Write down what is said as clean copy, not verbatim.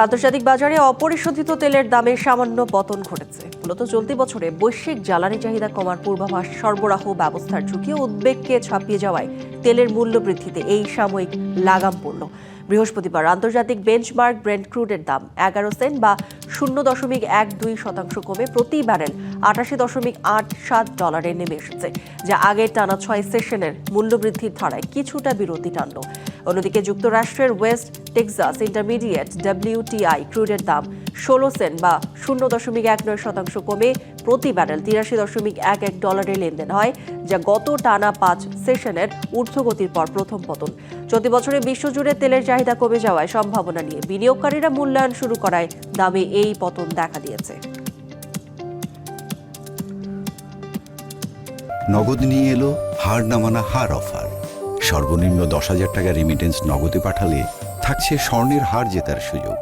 আন্তর্জাতিক বাজারে অপরিশোধিত তেলের দামে সামান্য পতন ঘটেছে। মূলত চলতি বছরে বৈশ্বিক জ্বালানি চাহিদা কমার পূর্বাভাস, সরবরাহ ব্যবস্থার ঝুঁকি ও উদ্বেগকে ছাপিয়ে যাওয়ায় তেলের মূল্য বৃদ্ধিতে এই সাময়িক লাগাম পড়ল। বৃহস্পতিবার আন্তর্জাতিক বেঞ্চমার্ক ব্রেন্ট ক্রুডের দাম 11 সেন্ট বা 0.12% কমে প্রতি ব্যারেল $88.87 নেমে এসেছে, যা আগের টানা 6 সেশনের মূল্যবৃদ্ধির ধারায় কিছুটা বিরতি টানল। অন্যদিকে যুক্তরাষ্ট্রের ওয়েস্ট টেক্সাস ইন্টারমিডিয়েট WTI ক্রুডের দাম 16 সেন্ট বা 0.19% কমে প্রতি ব্যারেল $83.11 লেনদেন হয়, যা গত টানা 5 সেশনের ঊর্ধ্বগতির পর প্রথম পতন। চলতি বছরে বিশ্বজুড়ে তেলের চাহিদা কমে যাওয়ায় সম্ভাবনা নিয়ে বিনিয়োগকারীরা মূল্যায়ন শুরু করায় দামে এই পতন দেখা দিয়েছে। নগদ নিয়ে এলো হার না মানা হার অফার। সর্বনিম্ন 10,000 টাকা রেমিটেন্স নগদে পাঠালে থাকছে স্বর্ণের হার জেতার সুযোগ।